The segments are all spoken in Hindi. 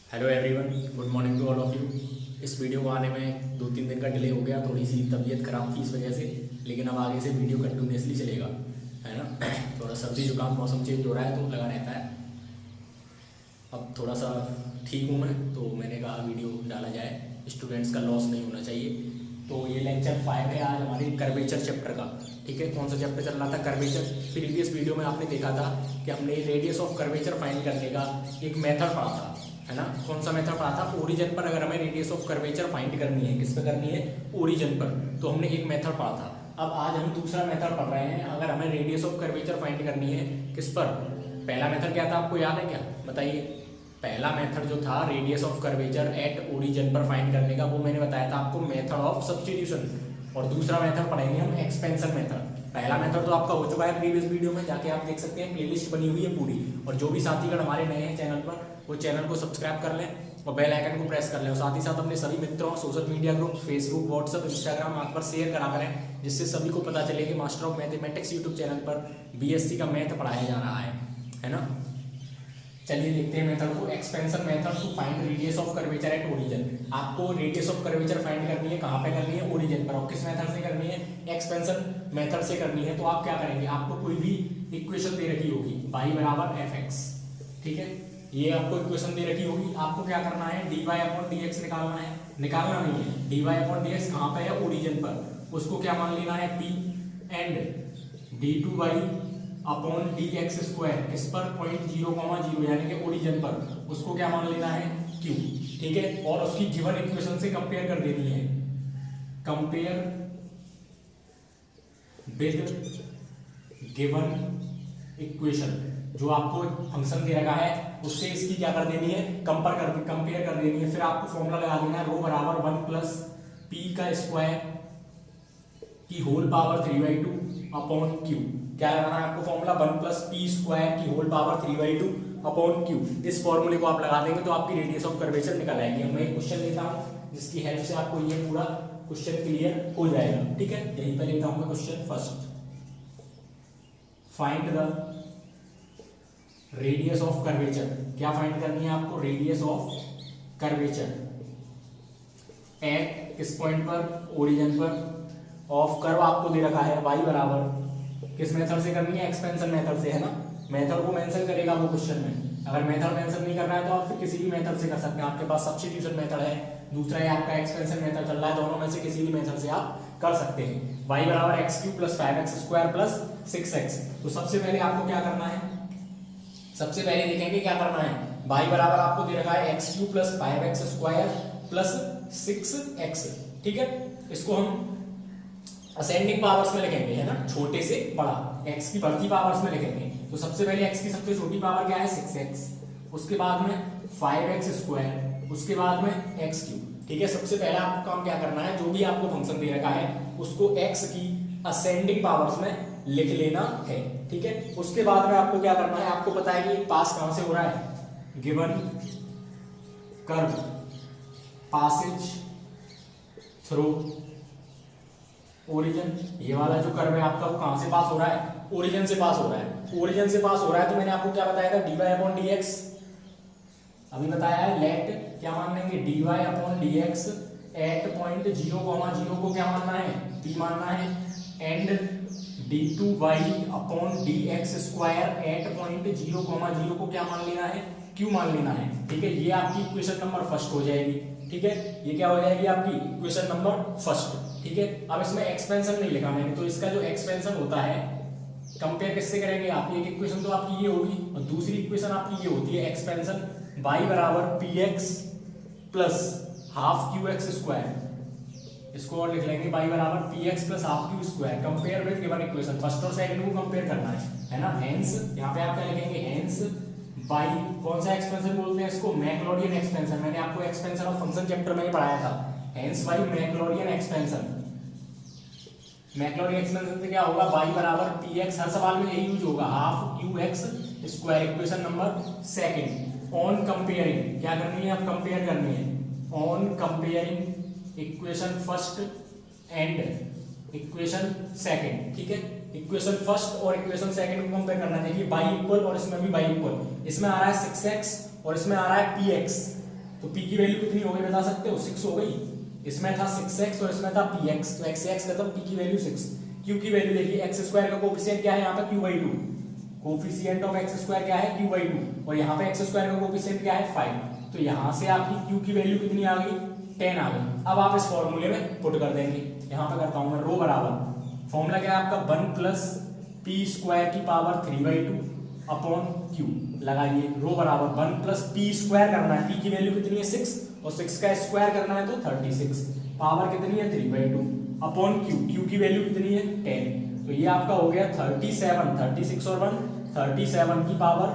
Hello everyone, good morning to all of you. इस वीडियो को आने में 2-3 दिन का डिले हो गया, थोड़ी सी तबीयत खराब थी इस वजह से। लेकिन अब आगे से वीडियो कंटिन्यूसली चलेगा, है ना। थोड़ा सर्दी जुकाम, मौसम चेंज हो रहा है तो लगा रहता है। अब थोड़ा सा ठीक हूँ मैं, तो मैंने कहा वीडियो डाला जाए, स्टूडेंट्स का लॉस नहीं होना चाहिए। तो ये लेक्चर 5 है आज हमारे कर्वेचर चैप्टर का। ठीक है, कौन सा चैप्टर चल रहा था? कर्वेचर। प्रीवियस वीडियो में आपने देखा था कि हमने रेडियस ऑफ कर्वेचर फाइंड करने का एक मेथड पढ़ा था, है ना। कौन सा मेथड पढ़ा था? ओरिजिन पर अगर हमें रेडियस ऑफ कर्वेचर फाइंड करनी है, किस पे करनी है? ओरिजिन पर। तो हमने एक मेथड पढ़ा था। अब आज हम दूसरा मेथड पढ़ रहे हैं। अगर हमें रेडियस ऑफ कर्वेचर फाइंड करनी है, किस पर? पहला मेथड क्या था, आपको याद है क्या? बताइए। पहला मेथड जो था radius of curvature at origin पर फाइंड करने का, वो मैंने बताया था आपको, मेथड ऑफ सब्स्टिट्यूशन। और दूसरा मेथड पढ़ेंगे हम एक्सपेंशन मेथड। पहला मेथड तो आपका हो चुका है प्रीवियस वीडियो में, जाके आप देख सकते हैं, प्लेलिस्ट बनी हुई है पूरी। और जो भी साथीगण हमारे नए हैं चैनल पर, वो चैनल को सब्सक्राइब कर लें और बेल आइकन को प्रेस कर लें। और साथ ही साथ अपने सभी मित्रों, social media group, Facebook, WhatsApp, Instagram आप पर शेयर करा करें, जिससे सभी को पता चले कि master of mathematics YouTube channel पर बीएससी का मैथ पढ़ाया जा रहा है ना। चलिए देखते हैं मेथड को। Expansion method to find radius of curvature at origin. आपको रेडियस ऑफ कर्वेचर फाइंड करनी है, कहाँ पे करनी है? ओरिजिन पर। और किस मेथड से करनी है? एक्सपेंशन मेथड से करनी है। तो आप क्या करेंगे? आपको कोई भी इक्वेशन दे रखी होगी, y बराबर fx, ठीक है। ये आपको इक्वेशन दे रखी होगी, आपको क्या करना है? dy अपॉन dx निकालना है। निकालना नहीं है, dy अपॉन dx कहाँ पे है? ओरिजिन पर। उसको क्या मान लेना है? p and d2y upon dx square, किस पर? पॉइंट 0,0 यानी कि ओरिजिन पर। उसको क्या मान लेना है? q, ठीक है। और उसकी गिवन इक्वेशन से कंपेयर कर देनी है। कंपेयर विद गिवन इक्वेशन, जो आपको फंक्शन दे रखा है उससे इसकी क्या कर देनी है? कंपेयर कर देनी है। फिर आपको फॉर्मूला लगा देना है, रो बराबर 1 प्लस पी का स्क्वायर की होल पावर 3/2 अपॉन क्यू। क्या लगाना है आपको? फॉर्मूला 1 प्लस पी स्क्वायर की होल पावर 3/2 अपॉन क्यू। इस फॉर्मूले को आप लगा देंगे तो आपकी रेडियस ऑफ कर्वेचर निकल आएगी। मैं एक क्वेश्चन लेता हूँ जिसकी हेल्प से आपको ये पूरा क्वेश्चन क्लियर हो जाएगा, ठीक है। यहीं पर लेता हूँ मैं question first. Find the radius of curvature. क्या फाइंड करनी है आपको? रेडियस ऑफ कर्वेचर एट किस पॉइंट पर? ओरिजिन पर। ऑफ कर्व आपको दे रखा है y बराबर, किस मेथड से करनी है? एक्सपेंशन मेथड से, है ना। मेथड को मेंशन करेगा वो क्वेश्चन में। अगर मेथड मेंशन नहीं करना है तो आप फिर किसी भी मेथड से कर सकते हैं। आपके पास सब्स्टिट्यूशन मेथड है, दूसरा है आपका एक्सपेंशन मेथड चल रहा है, दोनों में से किसी भी मेथड से आप कर सकते हैं। y बराबर x³ plus 5x square plus 6x। तो सबसे पहले आपको क्या करना है? सबसे पहले देखेंगे क्या करना है। y बराबर आपको दे रखा है x³ plus 5x square plus 6x, ठीक है। इसको हम असेंडिंग पावर्स में लिखेंगे, है ना, छोटे से बड़ा। x की बढ़ती पावर्स में लिखेंगे। तो सबसे पहले x की सबसे छोटी पावर क्या है? 6x, उसके बाद में 5x स्क्वायर, उसके बाद में x³, ठीक है। सबसे पहला आपको काम क्या करना है? जो भी आपको फंक्शन दे रखा है उसको x की असेंडिंग पावर्स में लिख लेना है, ठीक है। उसके बाद में आपको क्या करना है? आपको पता है कि पास कहां से हो रहा है? Given curve Passage through origin. ये वाला जो कर्व है आपका, वो कहां से पास हो रहा है? ओरिजिन से पास हो रहा है। ओरिजिन से पास हो रहा है तो मैंने आपको क्या बताया था? dy अपॉन dx अभी बताया है। लेट क्या मान लेंगे? dy upon dx at point 0,0 को क्या मानना है? p मानना है। And d2y upon dx square at point 0,0 को क्या मान लेना है? q मान लेना है, ठीक है। ये आपकी इक्वेशन नंबर फर्स्ट हो जाएगी, ठीक है। ये क्या हो जाएगी? आपकी इक्वेशन नंबर फर्स्ट, ठीक है। अब इसमें एक्सपेंशन नहीं लिखा मैंने, तो इसका जो एक्सपेंशन होता है, कंपेयर किससे करेंगे आप? एक इक्वेशन तो आपकी ये होगी और दूसरी इक्वेशन आपकी ये होती है एक्सपेंशन y बराबर px plus half qx square. इसको और लिख लेंगे y बराबर px plus half q square. Compare with given equation, first और सेकंड को कंपेयर करना है ना। हेंस यहाँ पे आप क्या लिखेंगे? हेंस बाई कौन सा एक्सपेंशन बोलते हैं इसको? मैक्लॉरियन एक्सपेंशन। मैंने आपको एक्सपेंशन ऑफ फंक्शन चैप्टर में ही पढ़ाया था। Hence by Maclaurin expansion. Maclaurin expansion से क्या होगा? y बराबर px, हर सवाल में यही यूज होगा, half qx square. Equation number second. On comparing क्या करनी है? अब कंपेयर करनी है। On comparing equation first and equation second, ठीक है। इक्वेशन फर्स्ट और इक्वेशन सेकंड को कंपेयर करना है। देखिए y इक्वल और इसमें भी y इक्वल। इसमें आ रहा है 6x और इसमें आ रहा है px, तो p की वैल्यू कितनी हो गई बता सकते हो? 6 हो गई। इसमें था 6x और इसमें था px, तो x से x खत्म, p की वैल्यू 6। q की वैल्यू देखिए, x स्क्वायर का कोफिशिएंट क्या है यहाँ पे? q/2। Coefficient of x square क्या है? q/2। और यहाँ पे x स्क्वायर का कोफिशिएंट क्या है? 5। तो यहाँ से आपकी q की वैल्यू कितनी आ गई? 10 आ गई। अब आप इस फॉर्मूले में पुट कर देंगे। यहाँ पे करता हूँ मैं, रो बराबर फॉर्मूला क्या है आपका? 1 प्लस पी स्क्वायर की पावर 3/2 अपॉन क्यू। लगाइए रो बराबर 1 प्लस पी स्क्वायर करना है, पी की वैल्यू कितनी है? 6, और 6 का स्क्वायर करना है तो 36, पावर कितनी है? 3/2 अपॉन क्यू, क्यू की वैल्यू कितनी है? 10। तो ये आपका हो गया 37, 36 और 1 37 की पावर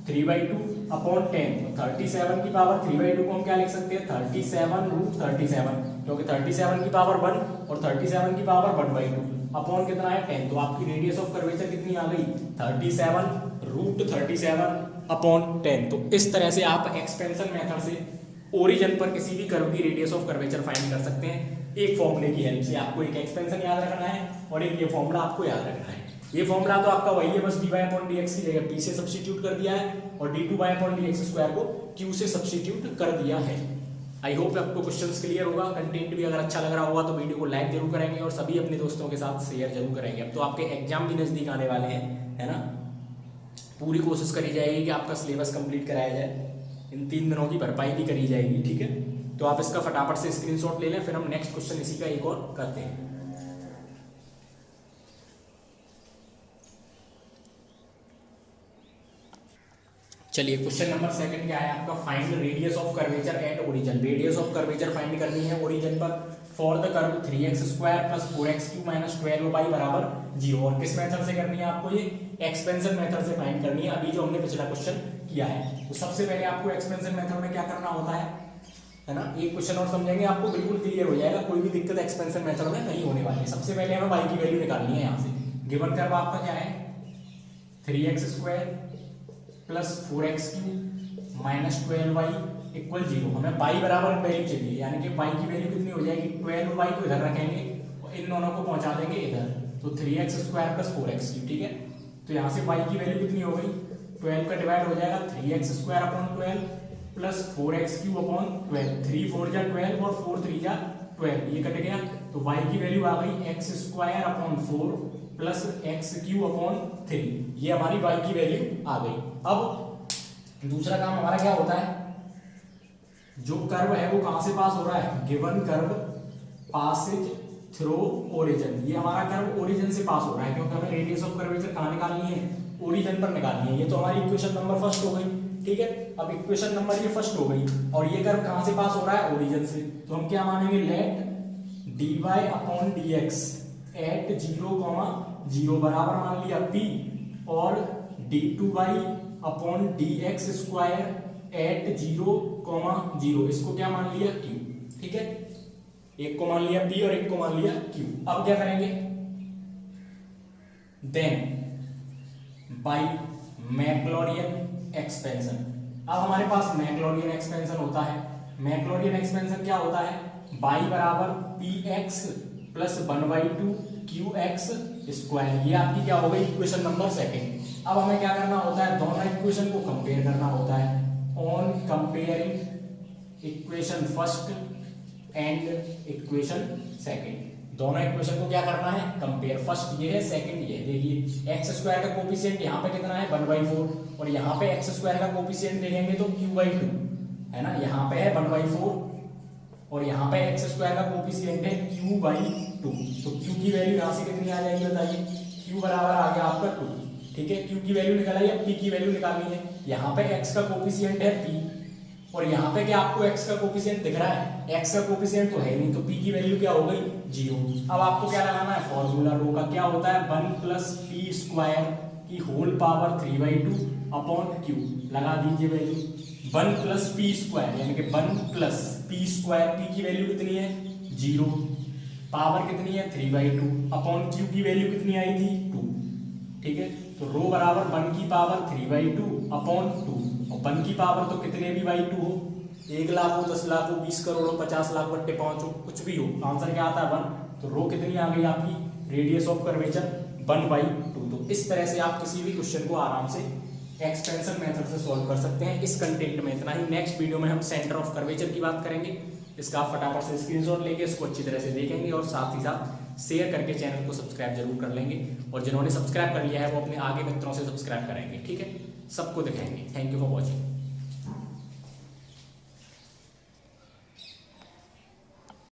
3/2 अपॉन 10। तो 37 की पावर 3/2 को हम क्या लिख सकते हैं? 37√37, क्योंकि 37 की पावर 1 और 37 की पावर 1/2 अपॉन कितना है? 10। तो आपकी रेडियस ऑफ कर्वेचर कितनी आ गई? 37√37 अपॉन 10। तो इस तरह से आप एक्सपेंशन मेथड से ओरिजिन पर किसी भी कर्व की रेडियस ऑफ कर्वेचर फाइंड कर सकते हैं, एक फॉर्मूले की हेल्प से। आपको एक एक्सपेंशन याद रखना है और एक ये फॉर्मूला आपको याद रखना है। ये फॉर्मूला तो आपका वही है, बस dy/dx की जगह p से सब्स्टिट्यूट कर दिया है और d2/dx स्क्वायर को q से सब्स्टिट्यूट कर दिया है। आई होप आपको क्वेश्चंस क्लियर होगा। कंटेंट भी अगर अच्छा लग रहा होगा तो वीडियो को लाइक जरूर करेंगे और सभी अपने दोस्तों के साथ शेयर जरूर करेंगे। अब तो आपके एग्जाम भी नजदीक आने वाले हैं, है ना। पूरी कोशिश करी जाएगी कि आपका सिलेबस कंप्लीट कराया जाए, इन 3 दिनों की भरपाई भी करी जाएगी, ठीक है। तो आप इसका फटाफट से स्क्रीनशॉट ले लें, फिर हम नेक्स्ट क्वेश्चन इसी का एक और करते हैं। चलिए क्वेश्चन नंबर 2 क्या है आपका? Find radius of curvature at origin. Radius of curvature find करनी है ओरिजिन पर for the curve 3x² + 4x³ - 12y बराबर 0। और किस मेथड से करनी है आपको? ये एक्सपेंशन मेथड से फाइंड करनी है, अभी जो हमने पिछला क्वेश्चन किया है। तो सबसे पहले आपको एक्सपेंशन मेथड में क्या करना होता है ना। एक क्वेश्चन और समझेंगे, आपको बिल्कुल क्लियर हो जाएगा, कोई भी दिक्कत एक्सपेंशन मेथड में नहीं होने वाली है। सबसे पहले हमें y की वैल्यू निकालनी है। यहाँ से गिवन कर्व आपका क्या है? 3x² + 4x³ - 12y = 0। हमें y बराबर वैल्यू चाहिए, यानी कि y की वैल्यू कितनी हो जाएगी? 12y को इधर रखेंगे और इन दोनों को पहुंचा देंगे इधर, तो 3x² + 4x³, ठीक है। तो यहाँ से y की वैल्यू कितनी हो गई? 12 का डिवाइड हो जाएगा 3x² / 12 + 4x³ / 12। 3 4 जा 12 और 4 3 जा 12, ये कट गया। तो y की वैल्यू आ गई x² / 4 + x³ / 3। ये हमारी y की वैल्यू आ गई। अब दूसरा काम हमारा क्या होता है? जो कर्व है वो कहां से पास हो रहा है? Given curve Passage through origin. ये हमारा कर्व ओरिजिन से पास हो रहा है, क्योंकि हमें रेडियस ऑफ कर्वेचर कहां निकालनी है? ओरिजिन पर निकालनी है। ये तो हमारी इक्वेशन नंबर फर्स्ट हो गई, ठीक है। अब इक्वेशन नंबर ये फर्स्ट हो गई और ये कर्व कहां से पास हो रहा है? ओरिजिन से। तो हम क्या मानेंगे? लेट dy/dx एट 0, 0 बराबर मान लिया p और d2y/dx² एट 0, 0 इसको क्या मान लिया? q, ठीक है। एक को मान लिया p और एक को मान लिया q। अब क्या करेंगे? Then by Maclaurin expansion. अब हमारे पास मैक्लॉरियन एक्सपेंशन होता है। मैक्लॉरियन एक्सपेंशन क्या होता है? y बराबर px + 1/2 qx²। ये आपकी क्या हो गई? Equation number 2। अब हमें क्या करना होता है? दोनों इक्वेशन को कंपेयर करना होता है। On comparing equation first and equation second, दोनों इक्वेशन को क्या करना है? कंपेयर। फर्स्ट ये है, सेकंड ये है। देखिए x² का कोफिशिएंट यहाँ पे कितना है? 1/4 और यहाँ पे x² का कोफिशिएंट देखेंगे तो q/2 है ना। यहाँ पे है 1/4 और यहाँ पे x² का कोफिशिएंट है q/2। तो q की वैल्यू यहाँ से कितनी आ जाएगी बताइए? q बराबर आ गया आपका 2, ठीक है। q की वैल्यू निकाल आई, अब p की वैल्यू निकालनी है। यहाँ पे x का कोफिशिएंट है p और यहाँ पे क्या आपको x का कोफिशिएंट दिख रहा है? x का कोफिशिएंट तो है नहीं, तो p की वैल्यू क्या हो गई? 0। अब आपको क्या लगाना है? फॉर्मूला रो का क्या होता है? 1 + p² की होल पावर 3/2 अपॉन q। लगा दीजिए वैल्यू 1 + p² यानी कि 1 + p²। p की वैल्यू कितनी है? 0, पावर कितनी है? 3/2 अपॉन q की वैल्यू कितनी आई थी? 2, ठीक है। तो रो बराबर 1 की पावर 3/2 अपॉन 2 और 1 की पावर तो कितने भी 2 हो, 1 लाख हो, 10 लाख हो, 20 करोड़ हो, 50 लाख बट्टे 5 हो, कुछ भी हो, आंसर क्या आता है? 1। तो रो कितनी आ गई आपकी? Radius of curvature 1/2। तो इस तरह से आप किसी भी क्वेश्चन को आराम से एक्सपेंशन मेथड से सॉल्व कर सकते हैं इस कंटेंट में इतना ही। नेक्स्ट वीडियो में हम सेंटर ऑफ कर्वेचर की बात करेंगे। इसका आप फटाफट से स्क्रीनशॉट लेके इसको अच्छी तरह से देखेंगे और साथ ही साथ शेयर करके चैनल को सब्सक्राइब जरूर कर लेंगे, और जिन्होंने सब्सक्राइब कर लिया है वो अपने आगे मित्रों से सब्सक्राइब कराएंगे। ठीक है, सबको दिखाएंगे। Thank you for watching.